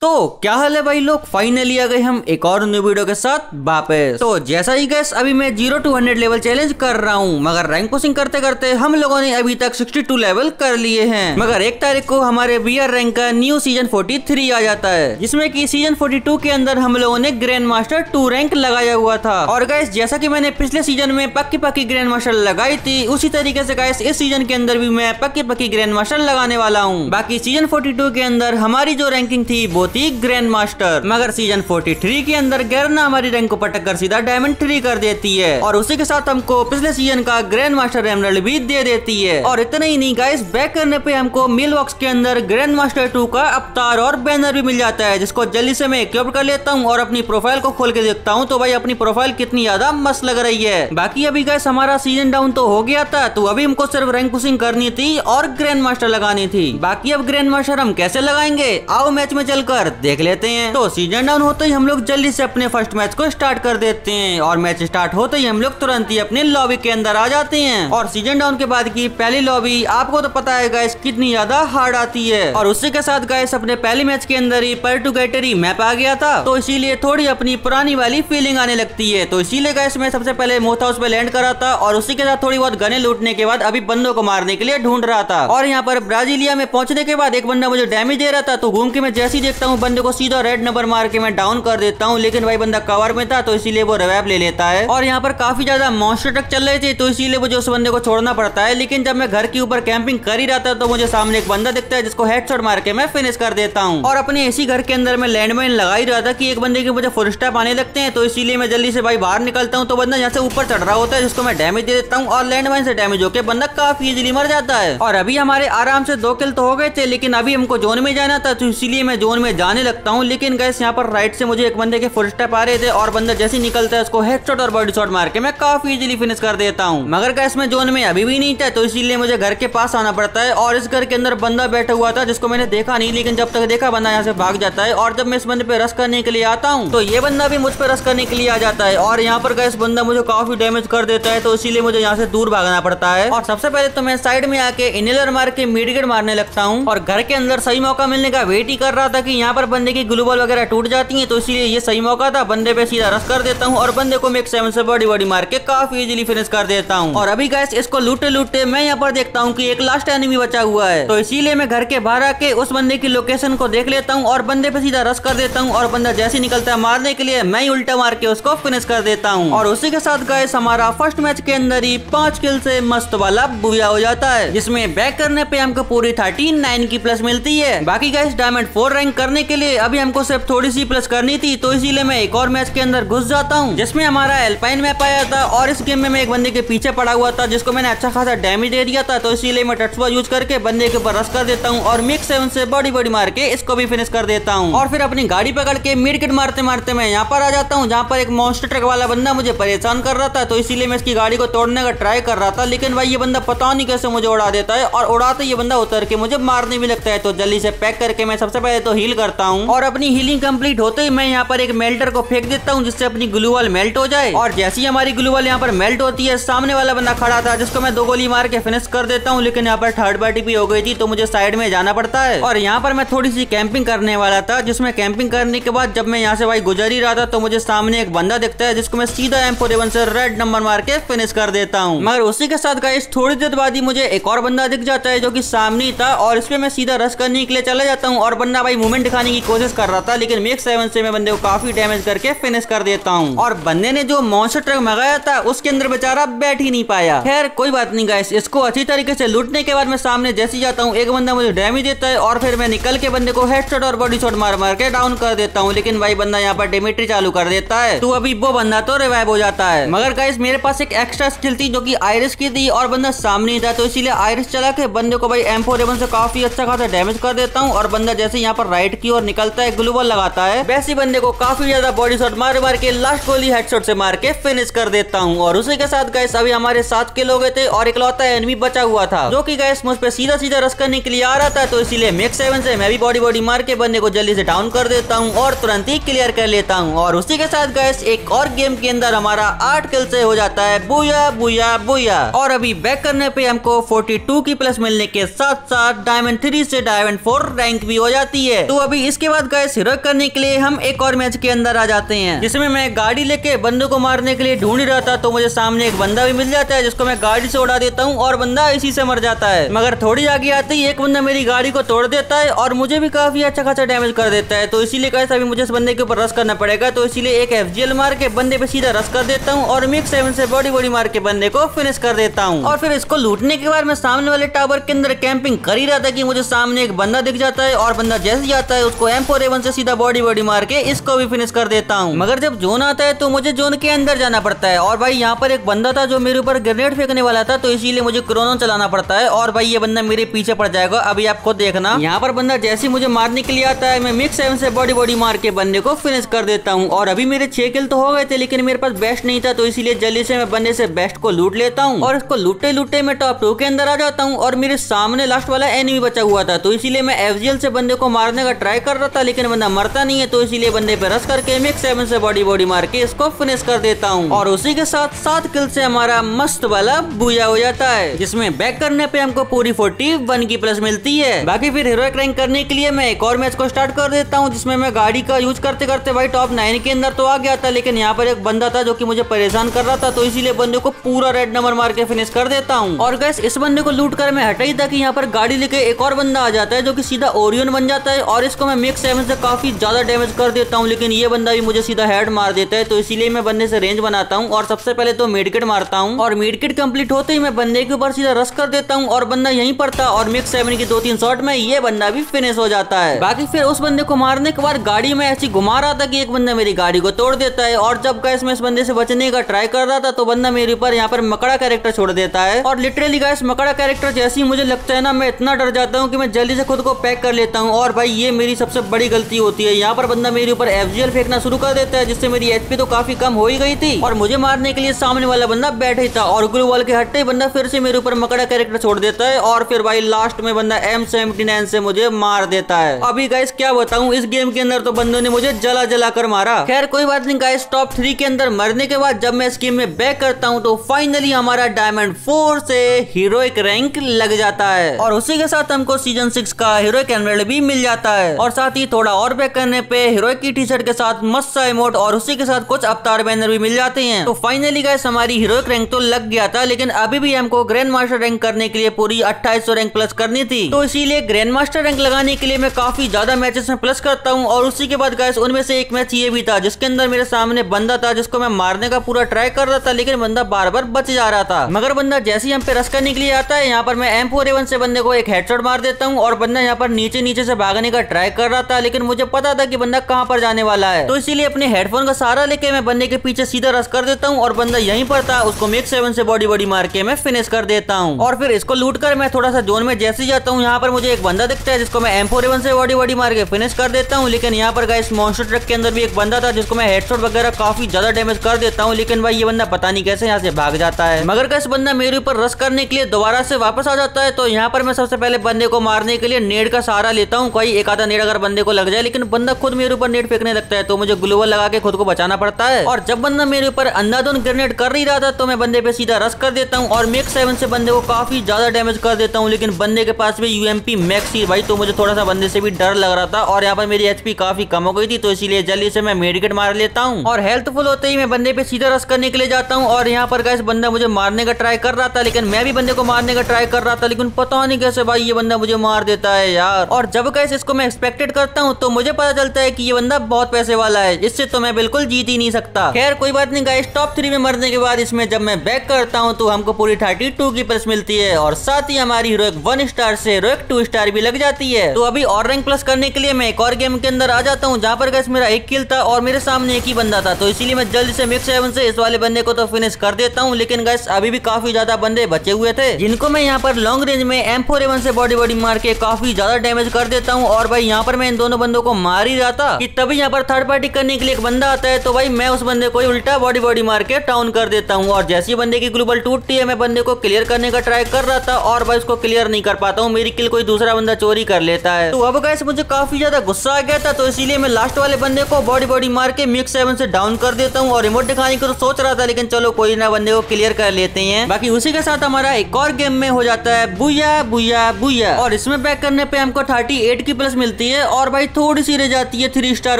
तो क्या हाल है भाई लोग, फाइनली आ गए हम एक और न्यू वीडियो के साथ वापस। तो जैसा ही गैस अभी मैं 0 to 100 लेवल चैलेंज कर रहा हूँ, मगर रैंक पुशिंग करते करते हम लोगों ने अभी तक 62 लेवल कर लिए हैं। मगर 1 तारीख को हमारे बीआर रैंक का न्यू सीजन 43 आ जाता है, जिसमें कि सीजन 42 के अंदर हम लोगों ने ग्रैंड मास्टर 2 रैंक लगाया हुआ था। और गैस जैसा कि मैंने पिछले सीजन में पक्की ग्रैंड मास्टर लगाई थी, उसी तरीके से गैस इस सीजन के अंदर भी मैं पक्की ग्रैंड मास्टर लगाने वाला हूँ। बाकी सीजन 42 के अंदर हमारी जो रैंकिंग थी वो थी ग्रैंड मास्टर, मगर सीजन 43 के अंदर गैरना हमारी रैंक को पटक कर सीधा डायमंड 3 कर देती है, और उसी के साथ हमको पिछले सीजन का ग्रैंड मास्टर एमराल्ड भी दे देती है। और इतना ही नहीं गाइस, बैक करने पे हमको मेल बॉक्स के अंदर ग्रैंड मास्टर 2 का अवतार और बैनर भी मिल जाता है, जिसको जल्दी से मैं इक्विप कर लेता हूँ और अपनी प्रोफाइल को खोल के देखता हूँ। तो भाई अपनी प्रोफाइल कितनी ज्यादा मस्त लग रही है। बाकी अभी गाइस हमारा सीजन डाउन तो हो गया था, तो अभी हमको सिर्फ रैंक पुशिंग करनी थी और ग्रैंड मास्टर लगानी थी। बाकी अब ग्रैंड मास्टर हम कैसे लगाएंगे, आओ मैच में चलकर देख लेते हैं। तो सीजन डाउन होते ही हम लोग जल्दी से अपने फर्स्ट मैच को स्टार्ट कर देते हैं, और मैच स्टार्ट होते ही हम लोग तुरंत ही अपने लॉबी के अंदर आ जाते हैं। और सीजन डाउन के बाद की पहली लॉबी आपको तो पता है गाइस कितनी ज्यादा हार्ड आती है, और उसी के साथ गाइस अपने पहले मैच के अंदर ही पर्टुगेटरी मैप आ गया था, तो इसीलिए थोड़ी अपनी पुरानी वाली फीलिंग आने लगती है। तो इसीलिए गाइस मैं सबसे पहले मोथ हाउस पे लैंड करा था, और उसी के साथ थोड़ी बहुत गने लूटने के बाद अभी बंदों को मारने के लिए ढूंढ रहा था। और यहाँ पर ब्राजीलिया में पहुंचने के बाद एक बंदा मुझे डैमेज दे रहा था, तो घूम के मैं जैसे ही देखता हूँ बंदे को सीधा रेड नंबर मार के मैं डाउन कर देता हूँ, लेकिन भाई बंदा कवर में था तो इसीलिए वो रिवाइव ले लेता है। और यहाँ पर काफी ज्यादा मॉन्स्टर ट्रक चल रहे थे, तो इसीलिए मुझे उस बंदे को छोड़ना पड़ता है। लेकिन जब मैं घर के ऊपर कैंपिंग कर ही रहा था, तो मुझे सामने एक बंदा दिखता है, जिसको हेडशॉट मार के मैं फिनिश कर देता हूँ। और अपने इसी घर के अंदर मैं लैंडमाइन लगा ही रहा था कि एक बंदे के मुझे फुल स्टेप आने लगते हैं, तो इसीलिए मैं जल्दी से भाई बाहर निकलता हूँ। तो बंदा यहाँ से ऊपर चढ़ रहा होता है, जिसको मैं डैमेज दे देता हूँ, और लैंडमाइन से डैमेज होकर बंदा काफी इजीली मर जाता है। और अभी हमारे आराम से 2 किल तो हो गए थे, लेकिन अभी हमको जोन में जाना था, तो इसीलिए मैं जोन में जाने लगता हूँ। लेकिन गैस यहाँ पर राइट से मुझे एक बंदे के फुल स्टेप आ रहे थे, और बंदा जैसे ही निकलता है उसको हेडशॉट और बॉडी शॉट मार के मैं काफी इजीली फिनिश कर देता हूँ। मगर गैस मैं जोन में अभी भी नहीं था, तो इसीलिए मुझे घर के पास आना पड़ता है। और इस घर के अंदर बंदा बैठा हुआ था, जिसको मैंने देखा नहीं, लेकिन जब तक देखा बंदा यहाँ से भाग जाता है। और जब मैं इस बंदे पे रश करने के लिए आता हूँ, तो ये बंदा भी मुझ पे रश करने के लिए आ जाता है, और यहाँ पर गैस बंदा मुझे काफी डैमेज कर देता है, तो इसीलिए मुझे यहाँ से दूर भागना पड़ता है। और सबसे पहले तो मैं साइड में आके इनहेलर मार के मिडगेट मारने लगता हूँ, और घर के अंदर सही मौका मिलने का वेट ही कर रहा था कि यहाँ पर बंदे की ग्लू बॉल वगैरह टूट जाती है, तो इसीलिए ये सही मौका था। बंदे पे सीधा रश कर देता हूँ, और बंदे को मैं 7 से बॉडी मार के काफी इजीली फिनिश कर देता हूँ। और अभी गैस इसको लूटते लूटते मैं यहाँ पर देखता हूँ कि एक लास्ट एनिमी बचा हुआ है, तो इसीलिए मैं घर के बाहर आके उस बंदे की लोकेशन को देख लेता हूँ, और बंदे पे सीधा रश कर देता हूँ। और बंदा जैसे निकलता है मारने के लिए, मैं ही उल्टा मार के उसको फिनिश कर देता हूँ। और उसी के साथ गैस हमारा फर्स्ट मैच के अंदर ही 5 किल से मस्त वाला बुया हो जाता है, जिसमें बैक करने पे हमको पूरी 39 की प्लस मिलती है। बाकी गैस डायमंड 4 रैंक करने के लिए अभी हमको सिर्फ थोड़ी सी प्लस करनी थी, तो इसीलिए मैं एक और मैच के अंदर घुस जाता हूँ, जिसमें हमारा एल्पाइन मैप आया था। और इस गेम में मैं एक बंदे के पीछे पड़ा हुआ था, जिसको मैंने अच्छा खासा डैमेज दे दिया था, तो इसीलिए मैं टट्सबा यूज करके बंदे के ऊपर रश कर देता हूँ, और मिक्स 7 से बॉडी मार के इसको भी फिनिश कर देता हूँ। और फिर अपनी गाड़ी पकड़ के मिडकिट मारते मारते मैं यहाँ पर आ जाता हूँ, जहाँ पर एक मॉन्स्टर ट्रक वाला बंदा मुझे परेशान कर रहा था, तो इसीलिए मैं इसकी गाड़ी को तोड़ने का ट्राई कर रहा था। लेकिन भाई ये बंदा पता नहीं कैसे मुझे उड़ा देता है, और उड़ाते ये बंदा उतर के मुझे मारने भी लगता है। तो जल्दी से पैक करके मैं सबसे पहले तो हील करता हूँ, और अपनी हीलिंग कंप्लीट होते ही मैं यहाँ पर एक मेल्टर को फेंक देता हूँ, जिससे अपनी ग्लू वॉल मेल्ट हो जाए। और जैसी हमारी ग्लू वॉल यहाँ पर मेल्ट होती है, सामने वाला बंदा खड़ा था, जिसको मैं 2 गोली मार के फिनिश कर देता हूँ। लेकिन यहाँ पर थर्ड पार्टी भी हो गई थी, तो मुझे साइड में जाना पड़ता है। और यहाँ पर मैं थोड़ी सी कैंपिंग करने वाला था, जिसमें कैंपिंग करने के बाद जब मैं यहाँ से भाई गुजर ही रहा था, तो मुझे सामने एक बंदा दिखता है, जिसको मैं सीधा M4A1 से रेड नंबर मार के फिनिश कर देता हूँ। मगर उसी के साथ गाइस थोड़ी देर बाद ही मुझे एक और बंदा दिख जाता है, जो कि सामने ही था, और इसपे मैं सीधा रश करने के लिए चला जाता हूँ। और बंदा भाई मूवमेंट दिखाने की कोशिश कर रहा था, लेकिन मैक्स 7 से मैं बंदे को काफी डैमेज करके फिनिश कर देता हूँ। और बंदे ने जो मॉन्स्टर ट्रक मंगाया था, उसके अंदर बेचारा बैठ ही नहीं पाया। खैर कोई बात नहीं गाइस, इसको अच्छी तरीके से लूटने के बाद मैं सामने जैसे जाता हूँ, एक बंदा मुझे डैमेज देता है, और फिर मैं निकल के बंदे को हेडशॉट और बॉडी शॉट मार मार के डाउन कर देता हूँ। लेकिन भाई बंदा यहाँ पर डेमेट्री चालू कर देता है, तो अभी वो बंदा तो रिवाइव हो जाता है। मगर गाइस मेरे पास एक एक्स्ट्रा स्किल थी, जो कि आयरिस की थी, और बंदा सामने ही था, तो इसीलिए आयरिस चला के बंदे को भाई M4A1 से काफी अच्छा खासा डैमेज कर देता हूँ। और बंदा जैसे यहाँ पर राइट की ओर निकलता है, ग्लू वॉल लगाता है, वैसे बंदे को काफी ज्यादा बॉडी शॉट मार मार के लास्ट गोली हेडशॉट से मार के फिनिश कर देता हूँ। और उसी के साथ गाइस अभी हमारे 7 किल हो गए थे, और इकलौता एनिमी बचा हुआ था, जो कि गाइस मुझ पे सीधा सीधा रश करने के लिए आ रहा था, तो इसीलिए मैक्स 7 से मैं भी बॉडी मार के बंदे को जल्दी से डाउन कर देता हूँ, और तुरंत ही क्लियर कर लेता हूँ। और उसी के साथ गाइस एक और गेम के अंदर हमारा 8 किल से हो जाता है बुया बुया बुया। और अभी बैक करने पे हमको 42 की प्लस मिलने के साथ साथ डायमंड 3 से डायमंड 4 रैंक भी हो जाती है। तो अभी इसके बाद गाइस हीरोइक करने के लिए हम एक और मैच के अंदर आ जाते हैं, जिसमें मैं गाड़ी लेके बंदे को मारने के लिए ढूंढ ही रहा था। तो मुझे सामने एक बंदा भी मिल जाता है जिसको मैं गाड़ी से उड़ा देता हूँ और बंदा इसी से मर जाता है। मगर थोड़ी आगे आते ही एक बंदा मेरी गाड़ी को तोड़ देता है और मुझे भी काफी अच्छा खासा डैमेज कर देता है। तो इसीलिए गाइस अभी मुझे इस बंदे के ऊपर रश करना पड़ेगा। तो इसीलिए एक FGL मार के बंदे पे सीधा रश कर देता हूँ और मिक्स 7 से बॉडी मार के बंदे को फिनिश कर देता हूँ। और फिर इसको लूटने के बाद मैं सामने वाले टावर के अंदर कैंपिंग कर ही रहा था कि मुझे सामने एक बंदा दिख जाता है और बंदा जैसे जाता है उसको M4A1 से सीधा बॉडी मार के इसको भी फिनिश कर देता हूँ। मगर जब जोन आता है तो मुझे जोन के अंदर जाना पड़ता है और भाई यहाँ पर एक बंदा था जो मेरे ऊपर ग्रेनेड फेंकने वाला था। तो इसीलिए मुझे क्रोनो चलाना पड़ता है और भाई ये बंदा मेरे पीछे पड़ जाएगा। अभी आप खुद देखना, यहाँ पर बंदा जैसे मुझे मारने के लिए आता है मैं मिक्स 7 से बॉडी मार के बंदे को फिनिश कर देता हूँ। और अभी मेरे 6 किल तो हो गए थे लेकिन मेरे पास बेस्ट नहीं था। तो इसीलिए जल्दी से मैं बंदे से बेस्ट को लूट लेता हूँ और इसको लूटते लूटते मैं टॉप 2 के अंदर आ जाता हूँ और मेरे सामने लास्ट वाला एनिमी बचा हुआ था। तो इसीलिए मैं FGL से बंदे को मारने का ट्राई कर रहा था लेकिन बंदा मरता नहीं है। तो इसीलिए बंदे पे रश करके मिक्स 7 से बॉडी मार के इसको फिनिश कर देता हूँ और उसी के साथ 7 किल से हमारा मस्त वाला बूया हो जाता है, जिसमें बैक करने पे हमको पूरी 41 की प्लस मिलती है। बाकी फिर हीरोइक रैंक करने के लिए मैं एक और मैच को स्टार्ट कर देता हूँ, जिसमें मैं गाड़ी का यूज करते करते भाई टॉप 9 के अंदर तो आ गया था। लेकिन यहाँ पर एक बंदा था जो कि मुझे परेशान कर रहा था। तो इसीलिए बंदे को पूरा रेड नंबर मार के फिनिश कर देता हूँ। और गैस इस बंदे को लूट कर मैं हटा ही था कि यहाँ पर गाड़ी लेके एक और बंदा आ जाता है जो कि सीधा ओरियन बन जाता है और इसको मैं मिक्स 7 से काफी ज्यादा डैमेज कर देता हूँ। लेकिन ये बंदा भी मुझे सीधा हेड मार देता है। तो इसीलिए मैं बंदे से रेंज बनाता हूँ और सबसे पहले तो मेडकिट मारता हूँ और मेडकिट कंप्लीट होते ही मैं बंदे के ऊपर सीधा रश कर देता हूँ और बंदा यहीं पर था और मिक्स 7 की 2-3 शॉट में ये बंदा भी फिनिश हो जाता है। बाकी फिर उस बंदे को मारने के बाद गाड़ी में ऐसी घुमा रहा था कि एक बंदा मेरी गाड़ी को तोड़ देता है और जब गाइस मैं इस बंदे से बचने का ट्राई कर रहा था तो बंदा मेरे ऊपर यहाँ पर मकड़ा कैरेक्टर छोड़ देता है और लिटरली गाइस मकड़ा कैरेक्टर जैसे ही मुझे लगता है ना मैं इतना डर जाता हूँ कि मैं जल्दी से खुद को पैक कर लेता हूँ। और भाई ये मेरी सबसे बड़ी गलती होती है। यहाँ पर बंदा मेरे ऊपर FGL फेंकना शुरू कर देता है जिससे मेरी HP तो काफी कम हो ही गई थी और मुझे मारने के लिए सामने वाला बंदा बैठे ही था और ग्लू वॉल के हटते ही बंदा फिर से मेरे ऊपर मकड़ा कैरेक्टर छोड़ देता है और फिर भाई लास्ट में बंदा M79 से मुझे मार देता है। अभी गाइस क्या बताऊं, इस गेम के अंदर तो बंदों ने मुझे जला कर मारा। खैर कोई बात नहीं गाइस, टॉप 3 के अंदर मरने के बाद जब मैं इस गेम में बैक करता हूं तो फाइनली हमारा डायमंड 4 से हीरोइक रैंक लग जाता है और उसी के साथ हमको सीजन 6 का हीरोइक एमराल्ड भी मिल जाता है और साथ ही थोड़ा और बैक करने पे हीरोइक की टी-शर्ट के साथ मस्त सा इमोट और उसी के साथ कुछ अवतार बैनर भी मिल जाते हैं। तो फाइनली गाइस हमारी हीरोइक रैंक तो लग गया था लेकिन अभी भी हमको ग्रैंड मास्टर रैंक करने के लिए पूरी 2800 रैंक प्लस करनी थी। तो इसीलिए ग्रैंड मास्टर रैंक लगाने के लिए मैं काफी ज्यादा मैचेस में प्लस करता हूँ और उसी के बाद गाइस उनमें से एक मैच ये भी था जिसके अंदर मेरे सामने बंदा था जिसको मैं मारने का पूरा ट्राई कर रहा था लेकिन बंदा बार बार बच जा रहा था। मगर बंदा जैसे ही हम पे रश करने के लिए आता है यहाँ पर मैं M4A1 से बंदे को एक हेडशॉट मार देता हूँ और बंदा यहाँ पर नीचे से भागने का ट्राई कर रहा था लेकिन मुझे पता था कि बंदा कहाँ पर जाने वाला है। तो इसीलिए अपने हेडफोन का सहारा लेके मैं बंदे के पीछे सीधा रश कर देता हूँ और बंदा यहीं पर था, उसको मिक्स 7 से बॉडी मार के मैं फिनिश कर देता हूँ और फिर इसको लूट कर मैं थोड़ा सा जोन में जैसे जाता हूँ यहाँ पर मुझे एक बंदा दिखता है जिसको मैं M4A1 से बॉडी मार के फिनिश कर देता हूँ। लेकिन यहाँ पर गाइस मॉन्स्टर ट्रक के अंदर भी एक बंदा था जिसको मैं हेडशॉट वगैरह काफी ज्यादा डैमेज कर देता हूँ लेकिन भाई ये बंदा पता नहीं कैसे यहाँ से भाग जाता है। मगर गाइस बंदा मेरे ऊपर रश करने के लिए दोबारा से वापस आ जाता है। तो यहाँ पर मैं सबसे पहले बंदे को मारने के लिए नेट का सहारा लेता हूँ, कोई एक आधा नेट अगर बंदे को लग जाए, लेकिन बंदा खुद मेरे ऊपर नेट फेंकने लगता है तो मुझे ग्लोवल लगा के खुद को बचाना पड़ता है। और जब बंदा मेरे ऊपर अंधाधुंध ग्रेनेड कर ही रहा था तो मैं बंदे पे सीधा रश कर देता हूँ और मैक्स 7 से बंदे को काफी ज्यादा डैमेज कर देता हूँ। लेकिन बंदे के पास भी UMP मैक्स ही भाई, तो मुझे थोड़ा सा बंदे से भी डर लग रहा था और यहाँ पर मेरी HP काफी कम हो गई थी तो इसीलिए जल्दी से मैं मेडिकेट मार लेता हूँ और हेल्थ फुल होते ही मैं बंदे पे सीधा रश करने के लिए जाता हूँ। और यहाँ पर गाइस बंदा मुझे मारने का ट्राई कर रहा था लेकिन मैं भी बंदे को मारने का ट्राई कर रहा था लेकिन पता नहीं कैसे भाई ये बंदा मुझे मार देता है यार। और जब गाइस इसको मैं एक्सपेक्टेड करता हूँ तो मुझे पता चलता है कि ये बंदा बहुत पैसे वाला है, इससे तो मैं बिल्कुल जीत ही नहीं सकता। खैर कोई बात नहीं गाइस, टॉप 3 में मरने के बाद इसमें जब मैं बैक करता हूँ तो हमको पूरी 32 की प्लस मिलती है और साथ ही हमारी हीरोइक 1 स्टार से हीरोइक 2 स्टार भी लग जाती है। तो अभी और रैंक प्लस करने के लिए मैं एक और गेम के अंदर आ जाता हूँ जहाँ पर गाइस मेरा एक किल था और मेरे सामने एक ही बंदा था। तो इसीलिए मैं जल्दी से मिक्स 7 से इस वाले बंदे को तो फिनिश कर देता हूँ। लेकिन गाइस अभी भी काफी ज्यादा बंदे बचे हुए थे जिनको मैं यहाँ पर लॉन्ग रेंज में M4A1 से बॉडी मार के काफी ज्यादा डैमेज कर देता हूँ। और भाई यहाँ पर मैं इन दोनों बंदों को मार ही रहा था कि तभी यहाँ पर थर्ड पार्टी करने के लिए एक बंदा आता है तो भाई मैं उस बंदे को उल्टा बॉडी मार के टाउन कर देता हूँ। और जैसी बंदे की ग्लोबल टूटती है मैं बंदे को क्लियर करने का ट्राई कर रहा था और भाई उसको क्लियर नहीं कर पाता हूँ, मेरी किल कोई दूसरा बंदा चोरी कर लेता है। तो अब गाइस मुझे काफी ज्यादा गुस्सा आ गया था तो इसीलिए मैं लास्ट वाले बंदे को बॉडी मार के मिक्स 7 से डाउन कर देता हूँ और रिमोट दिखाने को तो सोच रहा था लेकिन चलो कोई ना, बंदे को क्लियर कर लेते हैं। बाकी उसी के साथ हमारा एक और गेम में हो जाता है बुया बुया बुया और इसमें बैक करने पे हमको 38 की प्लस मिलती मिलती है और भाई थोड़ी सी रह जाती है 3 स्टार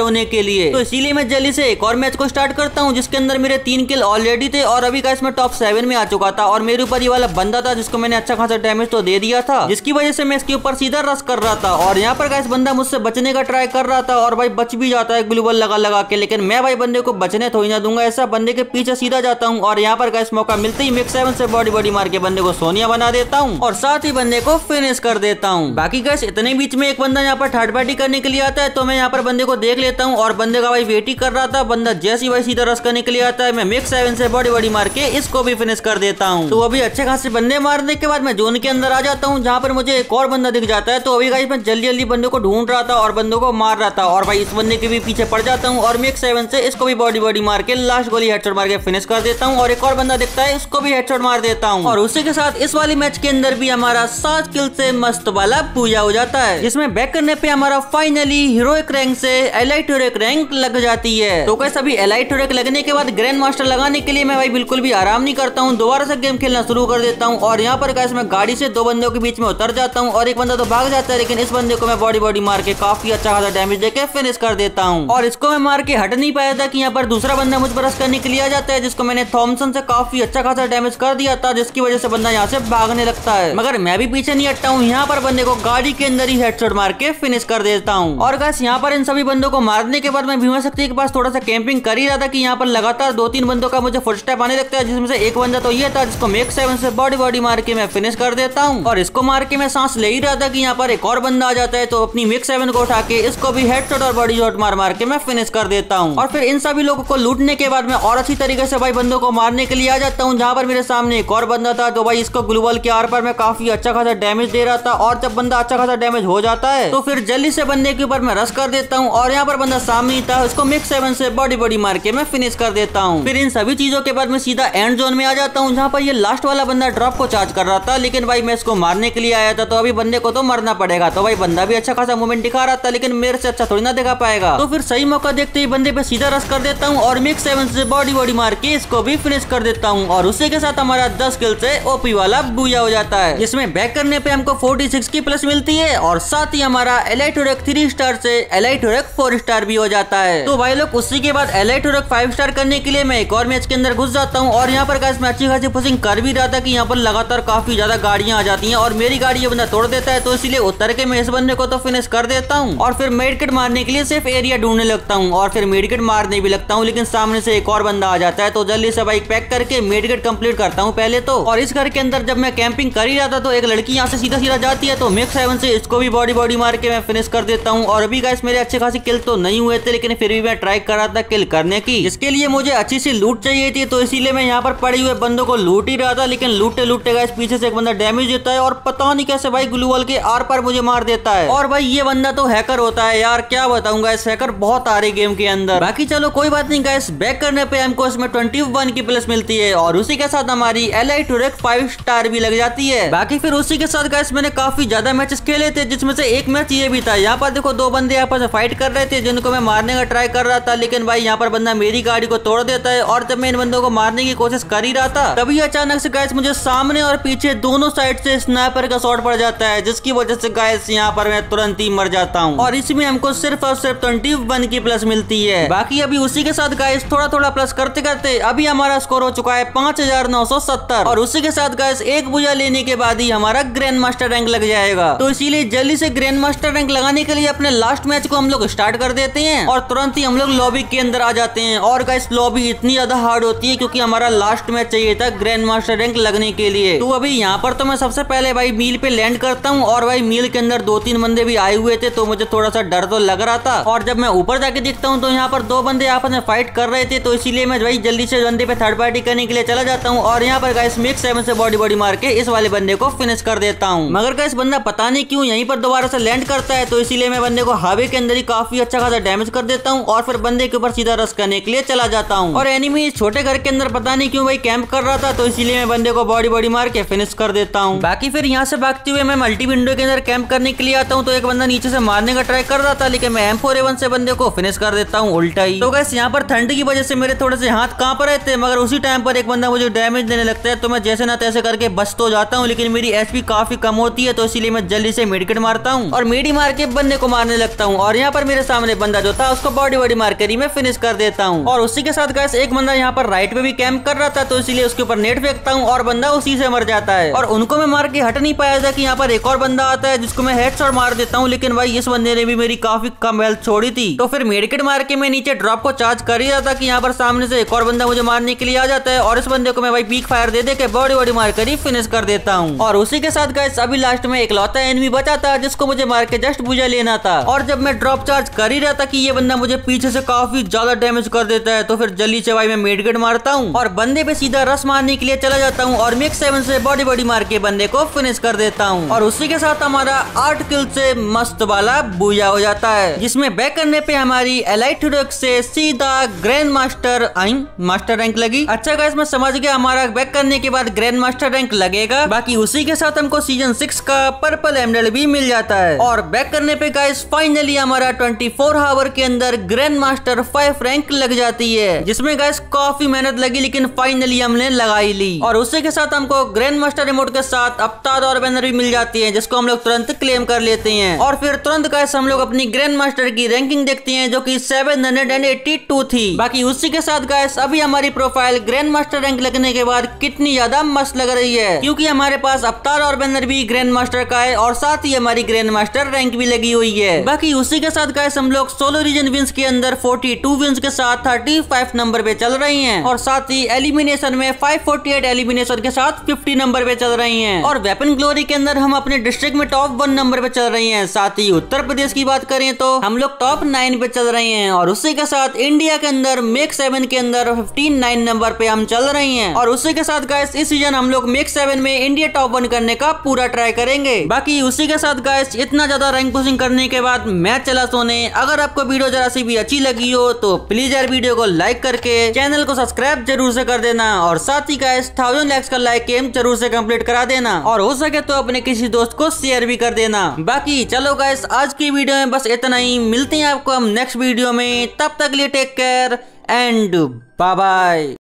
होने के लिए। तो इसीलिए मैं जल्दी से एक और मैच को स्टार्ट करता हूँ जिसके अंदर मेरे 3 किल ऑलरेडी थे और अभी गाइस मैं टॉप 7 में आ चुका था और मेरे ऊपर ये वाला बंदा था जिसको मैंने अच्छा खासा डैमेज तो दे दिया था, जिसकी वजह से मैं इसके ऊपर सीधा रश कर रहा था। और यहाँ पर गाइस बंदा मुझसे बचने का ट्राई कर रहा था और भाई बच भी जाता है ग्लू वॉल लगा लगा के, लेकिन मैं भाई बंदे को बचने थोड़ी ना दूंगा, ऐसा बंदे के पीछे सीधा जाता हूँ और यहाँ पर गाइस मौका मिलते ही मैक्स 7 से बॉडी मार के बंदे को सोनिया बना देता हूँ और साथ ही बंदे को फिनिश कर देता हूँ। बाकी गाइस इतने बीच में एक बंदा यहाँ पर थर्ड पार्टी करने के लिए आता है, तो मैं यहाँ पर बंदे को देख लेता हूँ और बंदे का भाई वेट ही कर रहा था। बंदा जैसे ही भाई सीधा रश करने के लिए आता है, मैं मैक्स 7 से बॉडी मार के इसको भी फिनिश कर देता हूँ। तो अभी अच्छे खासे बंदे मारने के बाद मैं जोन के अंदर आ जाता हूँ जहाँ पर मुझे एक और बंदा दिख जाता है। तो अभी गाइस मैं जल्दी जल्दी बंदे को ढूंढ रहा था और बंदों को मार रहा था और भाई इस बंदे के भी पीछे पड़ जाता हूँ और मैक्स 7 से इसको भी बॉडी मार के लास्ट गोली हेडशॉट मार के फिनिश कर देता हूँ और एक और बंदा दिखता है उसको भी हेडशॉट मार देता हूँ। और उसी के साथ इस वाली मैच के अंदर भी हमारा 7 किल से मस्त वाला पूजा हो जाता है, जिसमें बैक करने पे हमारा फाइनली हीरोइक रैंक से एलाइट हीरोइक रैंक लग जाती है। तो कैसे अभी एलाइट हीरोइक लगने के बाद ग्रैंड मास्टर लगाने के लिए मैं भाई बिल्कुल भी आराम नहीं करता हूँ, दोबारा से गेम खेलना शुरू कर देता हूँ। और यहाँ पर गाइस मैं गाड़ी से 2 बंदों के बीच में उतर जाता हूँ और एक बंदा तो भाग जाता है, लेकिन इस बंदे को मैं बॉडी मार के काफी अच्छा खासा डैमेज देके फिनिश कर देता हूँ। और इसको मैं मार के हट नहीं पाया था कि यहाँ पर दूसरा बंदा मुझ पर रश करने के लिए आ जाता है, जिसको मैंने थॉमसन से काफी अच्छा खासा डैमेज कर दिया था, जिसकी वजह से बंदा यहाँ से भागने लगता है। मगर मैं भी पीछे नहीं हटता हूँ, यहाँ पर बंदे को गाड़ी के अंदर ही हेडशॉट मार के फिनिश कर देता हूँ। और गाइस यहाँ पर इन सभी बंदों को मारने के बाद मैं भीमा शक्ति के पास थोड़ा सा कैंपिंग कर ही रहा था कि यहाँ पर लगातार 2-3 बंदों का मुझे फुटस्टेप आने लगता है, जिसमें से एक बंदा तो ये था जिसको मैक्स 7 से बॉडी मार के मैं फिनिश कर देता हूँ। और इसको मार के मैं सांस ले ही रहा था कि यहाँ पर एक और बंदा आ जाता है, तो अपनी मैक्स 7 को उठा के इसको भी हेडशॉट और बॉडी शॉट मार के मैं फिनिश कर देता हूँ। और फिर इन सभी लोगों को लूटने के बाद मैं और अच्छी तरीके से भाई बंदों को मारने के लिए आ जाता हूँ, जहाँ पर मेरे सामने एक और बंदा था। तो भाई इसको ग्लू वॉल के आर पर मैं काफी अच्छा खासा डैमेज दे रहा था और जब बंदा अच्छा खासा डैमेज हो जाता है तो फिर जल्दी से बंदे के ऊपर मैं रश कर देता हूँ और यहाँ पर बंदा सामने ही था, उसको मैक्स 7 से बॉडी मार के मैं फिनिश कर देता हूँ। फिर इन सभी चीजों के बाद मैं सीधा एंड जोन में आ जाता हूँ, जहाँ पर ये लास्ट वाला बंदा ड्रॉप को चार्ज कर रहा था, लेकिन भाई मैं इसको मारने के लिए आया था, तो अभी बंदे को तो मरना पड़ेगा। तो भाई बंदा भी अच्छा खासा मूवमेंट दिखा रहा था, लेकिन मेरे से अच्छा थोड़ी ना दिखा पाएगा। तो फिर सही मौका देखते ही बंदे पे सीधा रश कर देता हूँ और मैक्स 7 से बॉडी मार के इसको भी फिनिश कर देता हूँ। और उसी के साथ हमारा 10 किल से ओपी वाला बूया हो जाता है, जिसमें बैक करने पे हमको 46 की प्लस मिलती है और साथ ही हमारा एलाइट हीरोइक 3 स्टार से एलाइट हीरोइक 4 स्टार भी हो जाता है। तो भाई लोग उसी के बाद एलाइट हीरोइक 5 स्टार करने के लिए मैं एक और मैच के अंदर घुस जाता हूँ और यहाँ पर गाइस मैं अच्छी खासी पुशिंग कर भी रहा था कि यहाँ पर लगातार काफी ज्यादा गाड़ियां आ जाती हैं और मेरी गाड़ी ये बंदा तोड़ देता है, तो इसीलिए उतर के मैं इस बंदे को तो फिनिश कर देता हूँ और फिर मेडकिट मारने के लिए सिर्फ एरिया ढूंढने लगता हूँ और फिर मेडकिट मारने भी लगता हूँ, लेकिन सामने से एक और बंदा आ जाता है, तो जल्दी से बाइक पैक करके मेडकिट कंप्लीट करता हूँ पहले तो। और इस घर के अंदर जब मैं कैंपिंग कर ही रहा था तो एक लड़की यहाँ से सीधा जाती है, तो मैक्स 7 से इसको भी बॉडी मार के मैं फिनिश कर देता हूँ। और अभी गाइस मेरे अच्छे खासी किल तो नहीं हुए थे, लेकिन फिर भी मैं ट्राई कर रहा था किल करने की, जिसके लिए मुझे अच्छी सी लूट चाहिए थी, तो इसीलिए मैं यहाँ पर पड़े हुए बंदों को लूट ही रहा था। लेकिन लूटते गाइस पीछे से एक बंदा डैमेज देता है और पता नहीं कैसे भाई ग्लू वॉल के आर पर मुझे मार देता है। और भाई ये बंदा तो हैकर होता है यार, क्या बताऊं गाइस, हैकर बहुत आ रही गेम के अंदर। बाकी चलो कोई बात नहीं गाइस, बैक करने पे हमको इसमें 21 की प्लस मिलती है और उसी के साथ हमारी एलाइट हीरोइक 5 स्टार भी लग जाती है। बाकी फिर उसी के साथ गाइस मैंने काफी ज्यादा मैचेस खेले थे, जिसमें से एक मैच ये भी था। यहाँ पर देखो 2 बंदे आपस में फाइट कर रहे थे, जिनको मैं मारने का ट्राई कर रहा था, लेकिन भाई यहाँ पर बंदा मेरी गाड़ी को तोड़ देता है और जब मैं इन बंदों को मारने की कोशिश कर ही रहा था, तभी अचानक से गाइस मुझे सामने और पीछे दोनों साइड से स्नाइपर का शॉट पड़ जाता है, जिसकी वजह से गाइस यहाँ पर मैं तुरंत ही मर जाता हूँ और इसमें हमको सिर्फ और सिर्फ 21 की प्लस मिलती है। बाकी अभी उसी के साथ गाइस थोड़ा प्लस करते करते अभी हमारा स्कोर हो चुका है 5970 और उसी के साथ गाइस एक बुया लेने के बाद ही हमारा ग्रैंड मास्टर रैंक लग जाएगा। तो इसीलिए जल्दी से ग्रैंड मास्टर रैंक लगाने के लिए अपने लास्ट मैच को हम लोग स्टार्ट कर देते हैं और तुरंत ही हम लोग लॉबी के अंदर आ जाते हैं। और गाइस लॉबी इतनी ज्यादा हार्ड होती है क्योंकि हमारा लास्ट मैच चाहिए था ग्रैंड मास्टर रैंक लगने के लिए। तो अभी यहाँ पर तो मैं सबसे पहले भाई मील पे लैंड करता हूँ और भाई मील के अंदर 2-3 बंदे भी आए हुए थे, तो मुझे थोड़ा सा डर तो लग रहा था। और जब मैं ऊपर जाके देखता हूँ तो यहाँ पर 2 बंदे आपस में फाइट कर रहे थे, तो इसीलिए मैं भाई जल्दी से बंदे पे थर्ड पार्टी करने के लिए चला जाता हूँ और यहाँ पर गाइस मैक्स 7 से बॉडी मार के इस वाले बंदे को फिनिश कर देता हूँ। मगर गाइस बंदा पता नहीं क्यों यहीं पर दोबारा से लैंड करता है, तो इसीलिए मैं बंदे को हावे के अंदर ही काफी अच्छा खासा डैमेज कर देता हूँ और फिर बंदे के ऊपर सीधा रश करने के लिए चला जाता हूँ। और एनिमी इस छोटे घर के अंदर पता नहीं क्यों भाई कैंप कर रहा था, तो इसीलिए मैं बंदे को बॉडी मार के फिनिश कर देता हूँ। बाकी फिर यहाँ से भागते हुए मैं मल्टी विंडो के अंदर कैंप करने के लिए आता हूँ, तो एक बंदा नीचे से मारने का ट्राई कर रहा था, लेकिन मैं M4A1 से बंदे को फिनिश कर देता हूँ उल्टा ही। तो गाइस यहाँ पर ठंड की वजह से मेरे थोड़े से हाथ कांप रहे थे, मगर उसी टाइम पर एक बंदा मुझे डैमेज देने लगता है, तो मैं जैसे ना तैसे करके बच तो जाता हूँ, लेकिन मेरी HP काफी कम होती है, तो इसीलिए मैं जल्दी से मेडिकेट मारता हूँ और मेडी मार मार के बंदे को मारने लगता हूँ और यहाँ पर मेरे सामने बंदा जो था उसको बॉडी मार कर ही मैं फिनिश कर देता हूँ। और उसी के साथ गाइस एक बंदा यहाँ पर राइट पे भी कैंप कर रहा था, तो इसीलिए उसके ऊपर नेट फेंकता हूँ और बंदा उसी से मर जाता है। और उनको मैं मार के हट नहीं पाया था कि यहाँ पर एक और बंदा आता है जिसको मैं हेडशॉट मार देता हूँ, लेकिन भाई इस बंदे ने भी मेरी काफी कम हेल्थ छोड़ी थी। तो फिर मेडिकेट मार के मैं नीचे ड्रॉप को चार्ज कर ही रहा था कि यहाँ पर सामने से एक और बंदा मुझे मारने के लिए आ जाता है और इस बंदे को मैं भाई पीक फायर दे के बॉडी मार कर ही फिनिश कर देता हूँ। और उसी के साथ गाइस अभी लास्ट में एक लौता एनिमी बचा था जिसको मुझे मार के जस्ट बुझा लेना था। और जब मैं ड्रॉप चार्ज कर ही रहा था कि ये बंदा मुझे पीछे से काफी ज्यादा डैमेज कर देता है, तो फिर जल्दी से भाई मैं मेडिकेट मारता हूँ और बंदे पे सीधा रस मारने के लिए चला जाता हूँ और मैक्स 7 से बॉडी मार के बंदे को फिनिश कर देता हूँ। और उसी के साथ हमारा 8 किल से मस्त वाला बूया हो जाता है, जिसमें बैक करने पे हमारी एलाइट हीरोइक से सीधा ग्रैंड मास्टर रैंक लगी। अच्छा गाइस मैं समझ गया, हमारा बैक करने के बाद ग्रैंड मास्टर रैंक लगेगा। बाकी उसी के साथ हमको सीजन 6 का पर्पल एमराल्ड भी मिल जाता है। और बैक करने पे गाइस फाइनली हमारा 24 आवर के अंदर ग्रैंड मास्टर 5 रैंक लग जाती है, जिसमें गाइस काफी मेहनत लगी लेकिन फाइनली हमने लगाई ली। और उसी के साथ हमको ग्रैंड मास्टर रिमोट के साथ अवतार और बैनर भी मिल जाती है, जिसको हम लोग तुरंत क्लेम कर लेते हैं। और फिर तुरंत गाइस हम लोग अपनी ग्रैंड मास्टर की रैंकिंग देखते हैं जो कि 782 थी। बाकी उसी के साथ गाइस अभी हमारी प्रोफाइल ग्रैंड मास्टर रैंक लगने के बाद कितनी ज्यादा मस्त लग रही है, क्योंकि हमारे पास अवतार और बैनर भी ग्रैंड मास्टर का है और साथ ही हमारी ग्रैंड मास्टर रैंक भी लगी हुई है। बाकी उसी के साथ गाइस हम लोग सोलो रीजन विंस के अंदर 42 विंस के साथ 35 नंबर पे चल रही हैं और साथ ही एलिमिनेशन में 548 एलिमिनेशन के साथ 50 नंबर पे चल रही हैं। और वेपन ग्लोरी के अंदर हम अपने डिस्ट्रिक्ट में टॉप 1 नंबर पे चल रही हैं। साथ ही उत्तर प्रदेश की बात करें तो हम लोग टॉप 9 पे चल रहे हैं। और उसी के साथ इंडिया के अंदर मैक 7 के अंदर 15 नंबर पे हम चल रही हैं। और उसी के साथ गाइस इस सीजन हम लोग मैक 7 में इंडिया टॉप 1 करने का पूरा ट्राई करेंगे। बाकी उसी के साथ गाइस इतना ज्यादा रैंक पुशिंग करने के बाद मैं चला सोने। अगर आपको वीडियो जरा सी भी अच्छी लगी हो तो प्लीज यार वीडियो को लाइक करके चैनल को सब्सक्राइब जरूर से कर देना और साथ ही गाइस 1000 लाइक्स का लाइक एम जरूर से कंप्लीट करा देना और हो सके तो अपने किसी दोस्त को शेयर भी कर देना। बाकी चलो गाइस आज की वीडियो में बस इतना ही, मिलते हैं आपको हम नेक्स्ट वीडियो में, तब तक लिए take care and bye bye.